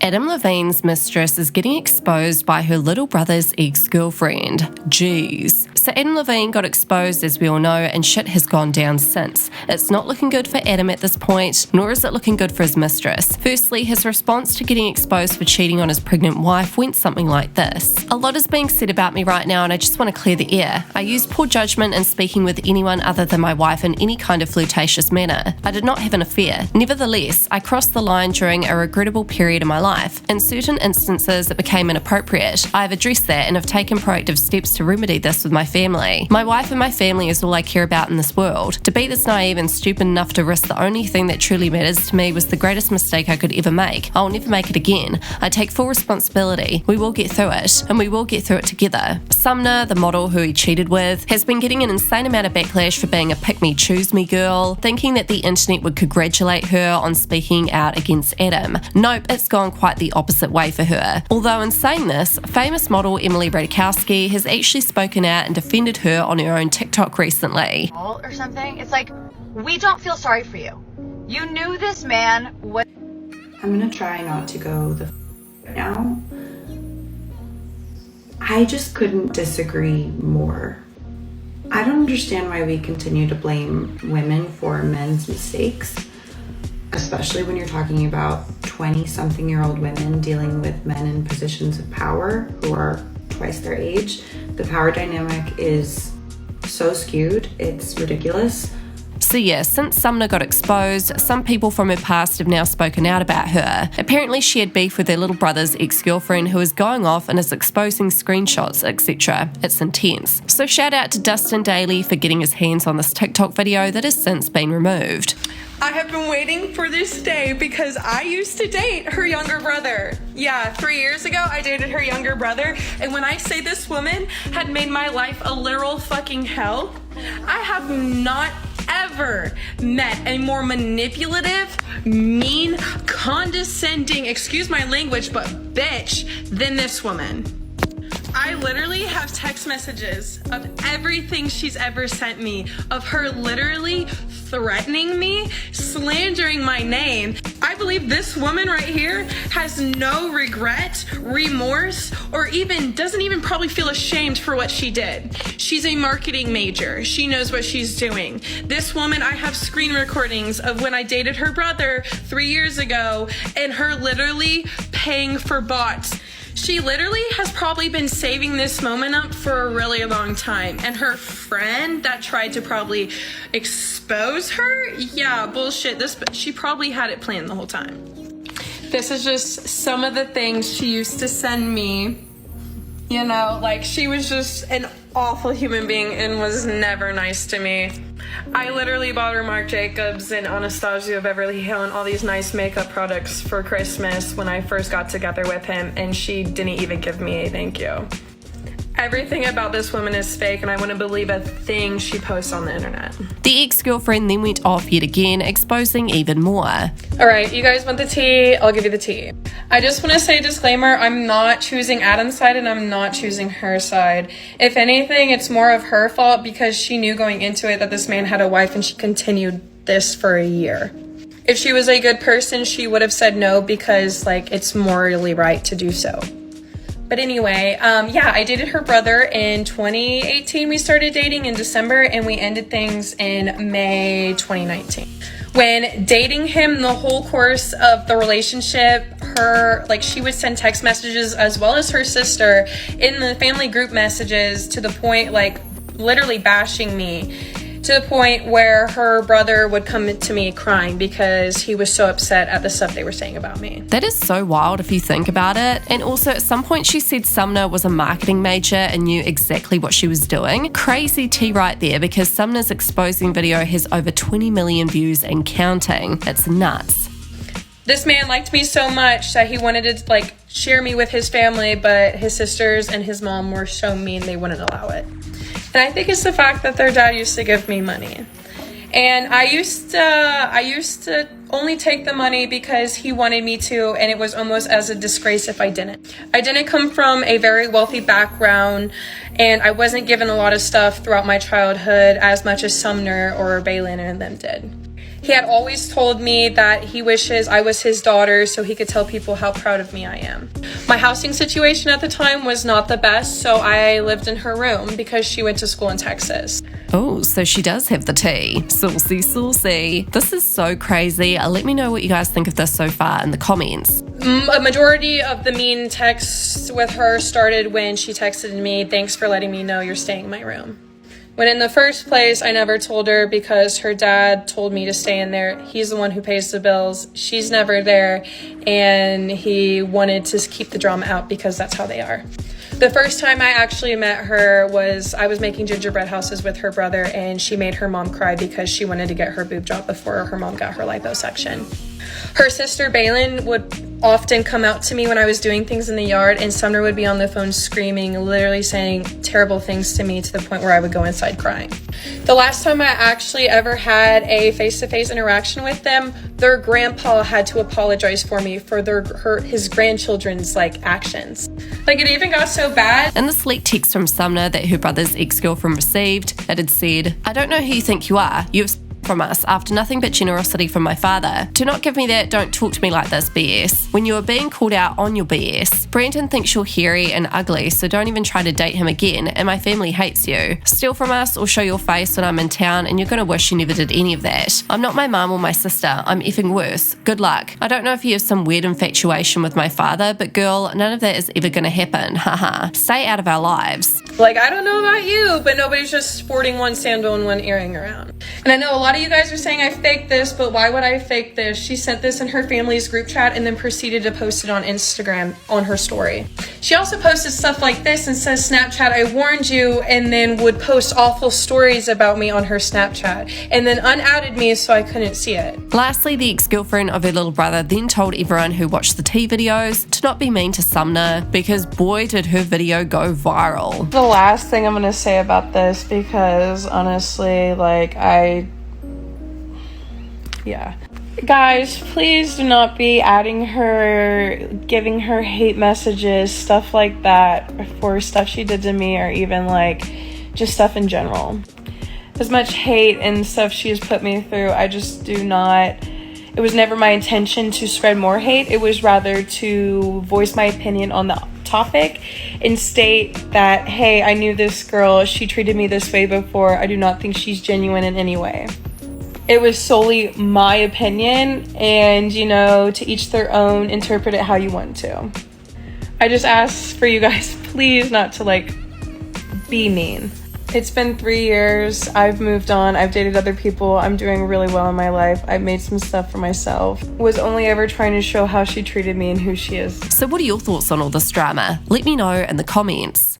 Adam Levine's mistress is getting exposed by her little brother's ex-girlfriend. Jeez. So Adam Levine got exposed, as we all know, and shit has gone down since. It's not looking good for Adam at this point, nor is it looking good for his mistress. Firstly, his response to getting exposed for cheating on his pregnant wife went something like this. A lot is being said about me right now, and I just want to clear the air. I used poor judgment in speaking with anyone other than my wife in any kind of flirtatious manner. I did not have an affair. Nevertheless, I crossed the line during a regrettable period in my life. In certain instances, it became inappropriate. I have addressed that and have taken proactive steps to remedy this with my family. My wife and my family is all I care about in this world. To be this naive and stupid enough to risk the only thing that truly matters to me was the greatest mistake I could ever make. I'll never make it again. I take full responsibility. We will get through it, and we will get through it together. Sumner, the model who he cheated with, has been getting an insane amount of backlash for being a pick-me-choose-me girl, thinking that the internet would congratulate her on speaking out against Adam. Nope, it's gone quite the opposite way for her. Although in saying this, famous model Emily Ratajkowski has actually spoken out and defended her on her own TikTok recently. Or something. It's like, we don't feel sorry for you. You knew this man was... I'm gonna try not to go the now. I just couldn't disagree more. I don't understand why we continue to blame women for men's mistakes, especially when you're talking about 20-something-year-old women dealing with men in positions of power who are twice their age. The power dynamic is so skewed, it's ridiculous. So yeah, since Sumner got exposed, some people from her past have now spoken out about her. Apparently she had beef with her little brother's ex-girlfriend who is going off and is exposing screenshots, etc. It's intense. So shout out to Dustin Daly for getting his hands on this TikTok video that has since been removed. I have been waiting for this day because I used to date her younger brother. Yeah, 3 years ago, I dated her younger brother. And when I say this woman had made my life a literal fucking hell, I have not ever met a more manipulative, mean, condescending, excuse my language, but bitch than this woman. I literally have text messages of everything she's ever sent me, of her literally threatening me, slandering my name. I believe this woman right here has no regret, remorse, or doesn't even probably feel ashamed for what she did. She's a marketing major. She knows what she's doing. This woman, I have screen recordings of when I dated her brother 3 years ago and her literally paying for bots. She literally has probably been saving this moment up for a really long time. And her friend that tried to probably expose her, yeah, bullshit. She probably had it planned the whole time. This is just some of the things she used to send me. You know, like she was just an awful human being and was never nice to me. I literally bought her Marc Jacobs and Anastasia Beverly Hills and all these nice makeup products for Christmas when I first got together with him, and she didn't even give me a thank you. Everything about this woman is fake, and I wouldn't believe a thing she posts on the internet. The ex-girlfriend then went off yet again, exposing even more. All right, you guys want the tea? I'll give you the tea. I just want to say a disclaimer, I'm not choosing Adam's side and I'm not choosing her side. If anything, it's more of her fault because she knew going into it that this man had a wife and she continued this for a year. If she was a good person, she would have said no because it's morally right to do so. But anyway, yeah, I dated her brother in 2018. We started dating in December and we ended things in May 2019. When dating him, the whole course of the relationship, she would send text messages as well as her sister in the family group messages to the point, literally bashing me. To the point where her brother would come to me crying because he was so upset at the stuff they were saying about me. That is so wild if you think about it. And also at some point she said Sumner was a marketing major and knew exactly what she was doing. Crazy tea right there, because Sumner's exposing video has over 20 million views and counting. It's nuts. This man liked me so much that he wanted to share me with his family, but his sisters and his mom were so mean they wouldn't allow it. And I think it's the fact that their dad used to give me money. And I used to only take the money because he wanted me to, and it was almost as a disgrace if I didn't. I didn't come from a very wealthy background, and I wasn't given a lot of stuff throughout my childhood as much as Sumner or Balin and them did. He had always told me that he wishes I was his daughter so he could tell people how proud of me I am. My housing situation at the time was not the best, so I lived in her room because she went to school in Texas. Oh, so she does have the tea. Saucy, saucy. This is so crazy. Let me know what you guys think of this so far in the comments. A majority of the mean texts with her started when she texted me, "Thanks for letting me know you're staying in my room." When in the first place, I never told her because her dad told me to stay in there. He's the one who pays the bills. She's never there, and he wanted to keep the drama out because that's how they are. The first time I actually met her was I was making gingerbread houses with her brother, and she made her mom cry because she wanted to get her boob job before her mom got her liposuction. Her sister Bailyn would often come out to me when I was doing things in the yard, and Sumner would be on the phone screaming, literally saying terrible things to me to the point where I would go inside crying. The last time I actually ever had a face-to-face interaction with them, their grandpa had to apologize for me for his grandchildren's actions. It even got so bad. In this leaked text from Sumner that her brother's ex-girlfriend received, it had said, "I don't know who you think you are. You've from us after nothing but generosity from my father. Do not give me that don't talk to me like this BS. When you are being called out on your BS, Brandon thinks you're hairy and ugly, so don't even try to date him again, and my family hates you. Steal from us or show your face when I'm in town and you're gonna wish you never did any of that. I'm not my mum or my sister, I'm effing worse. Good luck. I don't know if you have some weird infatuation with my father, but girl, none of that is ever gonna happen, haha. Stay out of our lives." I don't know about you, but nobody's just sporting one sandal and one earring around. And I know a lot of you guys are saying I faked this, but why would I fake this? She sent this in her family's group chat and then proceeded to post it on Instagram on her story. She also posted stuff like this and says, "Snapchat, I warned you," and then would post awful stories about me on her Snapchat, and then unadded me so I couldn't see it. Lastly, the ex-girlfriend of her little brother then told everyone who watched the tea videos to not be mean to Sumner because boy did her video go viral. The last thing I'm gonna say about this, because honestly, guys, please do not be adding her, giving her hate messages, stuff like that, for stuff she did to me, or even just stuff in general. As much hate and stuff she has put me through, I just do not. It was never my intention to spread more hate. It was rather to voice my opinion on the topic and state that, hey, I knew this girl, she treated me this way before, I do not think she's genuine in any way. It was solely my opinion, and to each their own, interpret it how you want to. I just ask for you guys please not to be mean. It's been 3 years, I've moved on, I've dated other people, I'm doing really well in my life, I've made some stuff for myself. Was only ever trying to show how she treated me and who she is. So what are your thoughts on all this drama? Let me know in the comments.